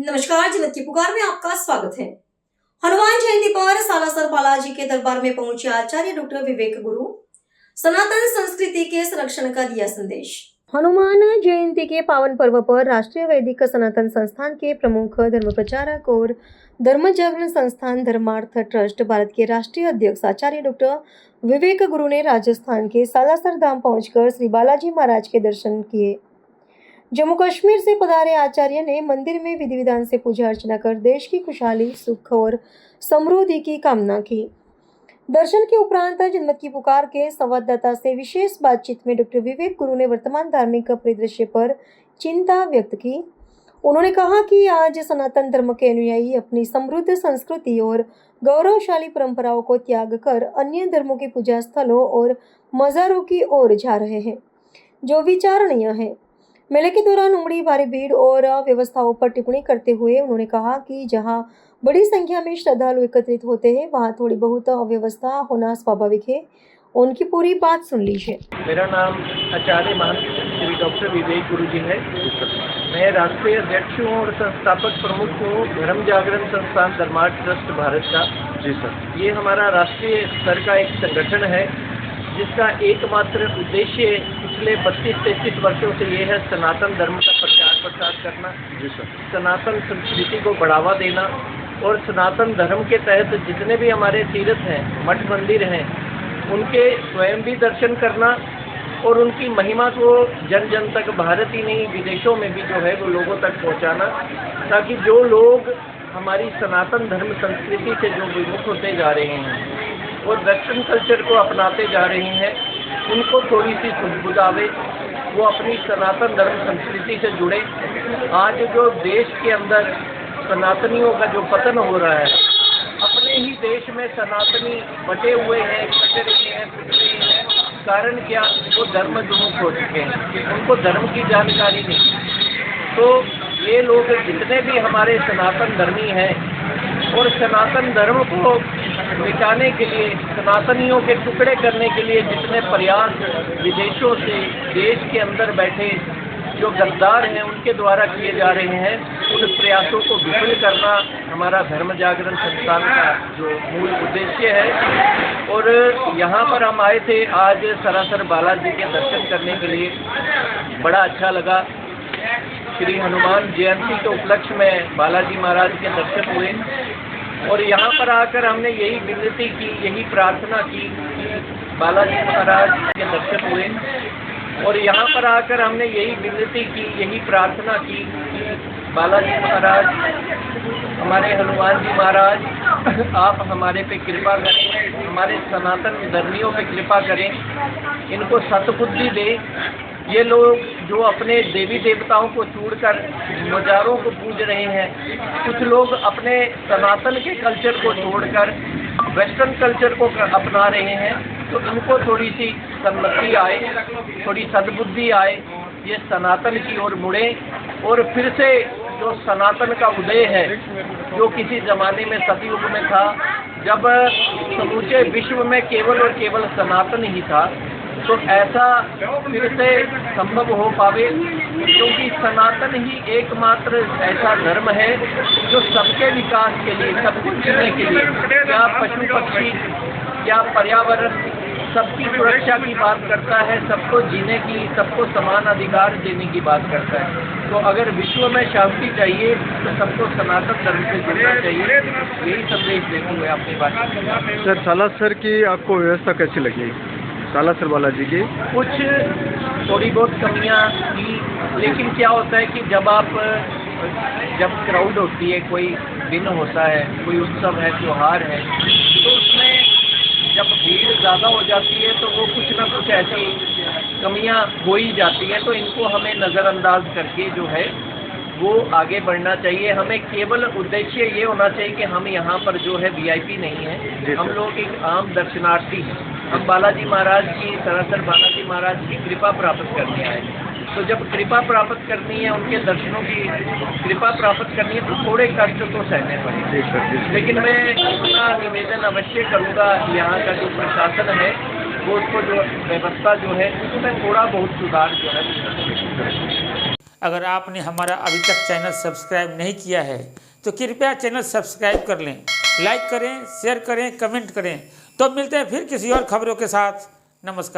नमस्कार, जनत की पुकार में आपका स्वागत है। हनुमान जयंती पर सालासर बालाजी के दरबार में पहुंचे आचार्य डॉक्टर विवेक गुरु सनातन संस्कृति के संरक्षण का दिया संदेश। हनुमान जयंती के पावन पर्व पर राष्ट्रीय वैदिक सनातन संस्थान के प्रमुख धर्म प्रचारक और धर्म जागरण संस्थान धर्मार्थ ट्रस्ट भारत के राष्ट्रीय अध्यक्ष आचार्य डॉक्टर विवेक गुरु ने राजस्थान के सालासर धाम पहुंचकर श्री बालाजी महाराज के दर्शन किए। जम्मू कश्मीर से पधारे आचार्य ने मंदिर में विधि विधान से पूजा अर्चना कर देश की खुशहाली, सुख और समृद्धि की कामना की। दर्शन के उपरांत जनमत की पुकार के संवाददाता से विशेष बातचीत में डॉक्टर विवेक गुरु ने वर्तमान धार्मिक परिदृश्य पर चिंता व्यक्त की। उन्होंने कहा कि आज सनातन धर्म के अनुयायी अपनी समृद्ध संस्कृति और गौरवशाली परंपराओं को त्याग कर अन्य धर्मों के पूजा स्थलों और मज़ारों की ओर जा रहे हैं, जो विचारणीय है। मेले के दौरान उमड़ी भारी भीड़ और व्यवस्थाओं पर टिप्पणी करते हुए उन्होंने कहा कि जहां बड़ी संख्या में श्रद्धालु एकत्रित होते हैं, वहां थोड़ी बहुत अव्यवस्था होना स्वाभाविक है। उनकी पूरी बात सुन लीजिए। मेरा नाम आचार्य महंत श्री डॉक्टर विवेक गुरु जी है। मैं राष्ट्रीय अध्यक्ष हूँ और संस्थापक प्रमुख हूँ धर्म जागरण संस्थान धर्मार्थ ट्रस्ट भारत का। जी सर। ये हमारा राष्ट्रीय स्तर का एक संगठन है जिसका एकमात्र उद्देश्य पिछले 32-33 वर्षों से ये है सनातन धर्म का प्रचार प्रसार करना। जी सर। सनातन संस्कृति को बढ़ावा देना और सनातन धर्म के तहत जितने भी हमारे तीर्थ हैं, मठ मंदिर हैं, उनके स्वयं भी दर्शन करना और उनकी महिमा को जन जन तक, भारत ही नहीं विदेशों में भी जो है वो लोगों तक पहुंचाना, ताकि जो लोग हमारी सनातन धर्म संस्कृति से जो विमुख होते जा रहे हैं और वेस्टर्न कल्चर को अपनाते जा रहे हैं, उनको थोड़ी सी सुध आवे, वो अपनी सनातन धर्म संस्कृति से जुड़े। आज जो देश के अंदर सनातनियों का जो पतन हो रहा है, अपने ही देश में सनातनी बटे हुए हैं, कटे रहे हैं, पिट रहे हैं। कारण क्या? वो धर्म विमुख हो चुके हैं, उनको धर्म की जानकारी नहीं। तो ये लोग जितने भी हमारे सनातन धर्मी हैं और सनातन धर्म को मिटाने के लिए, सनातनियों के टुकड़े करने के लिए जितने प्रयास विदेशों से देश के अंदर बैठे जो गद्दार हैं उनके द्वारा किए जा रहे हैं, उन प्रयासों को विफल करना हमारा धर्म जागरण संस्थान का जो मूल उद्देश्य है। और यहाँ पर हम आए थे आज सरासर बालाजी के दर्शन करने के लिए। बड़ा अच्छा लगा। श्री हनुमान जयंती के उपलक्ष्य में बालाजी महाराज के दर्शन हुए और यहाँ पर आकर हमने यही विनती की, यही प्रार्थना की, बालाजी महाराज के दर्शन हुए और यहाँ पर आकर हमने यही विनती की, यही प्रार्थना की, बालाजी महाराज, हमारे हनुमान जी महाराज, आप हमारे पे कृपा करें, हमारे सनातन धर्मियों पे कृपा करें, इनको सतबुद्धि दें। ये लोग जो अपने देवी देवताओं को छोड़कर मज़ारों को पूज रहे हैं, कुछ लोग अपने सनातन के कल्चर को छोड़कर वेस्टर्न कल्चर को अपना रहे हैं, तो इनको थोड़ी सी सन्मति आए, थोड़ी सद्बुद्धि आए, ये सनातन की ओर मुड़े और फिर से जो सनातन का उदय है, जो किसी ज़माने में सतयुग में था, जब समूचे विश्व में केवल और केवल सनातन ही था, तो ऐसा फिर से संभव हो पावे, क्योंकि सनातन ही एकमात्र ऐसा धर्म है जो सबके विकास के लिए, सबको जीने के लिए, क्या पशु पक्षी, क्या पर्यावरण, सबकी सुरक्षा की बात करता है, सबको जीने की, सबको समान अधिकार देने की बात करता है। तो अगर विश्व में शांति चाहिए तो सबको सनातन धर्म से जुड़ना चाहिए। यही संदेश देते हुए अपनी बात। सर, सालासर की आपको व्यवस्था कैसी लगी? सालासर बालाजी की कुछ थोड़ी बहुत कमियां थी, लेकिन क्या होता है कि जब क्राउड होती है, कोई दिन होता है, कोई उत्सव है, त्यौहार है, तो उसमें जब भीड़ ज़्यादा हो जाती है तो वो कुछ ना कुछ ऐसी कमियां हो ही जाती हैं। तो इनको हमें नज़रअंदाज करके जो है वो आगे बढ़ना चाहिए। हमें केवल उद्देश्य ये होना चाहिए कि हम यहाँ पर जो है VIP नहीं है, हम लोग एक आम दर्शनार्थी हैं। हम बालाजी महाराज की, सरासर बालाजी महाराज की कृपा प्राप्त करने आए। तो जब कृपा प्राप्त करनी है, उनके दर्शनों की कृपा प्राप्त करनी है, तो थोड़े कष्ट तो सहने पड़ेंगे। लेकिन मैं इतना निवेदन अवश्य करूँगा, यहाँ का जो प्रशासन है वो उसको जो व्यवस्था जो है उसमें थोड़ा बहुत सुधार जो है। अगर आपने हमारा अभी तक चैनल सब्सक्राइब नहीं किया है तो कृपया चैनल सब्सक्राइब कर लें, लाइक करें, शेयर करें, कमेंट करें। तो मिलते हैं फिर किसी और खबरों के साथ। नमस्कार।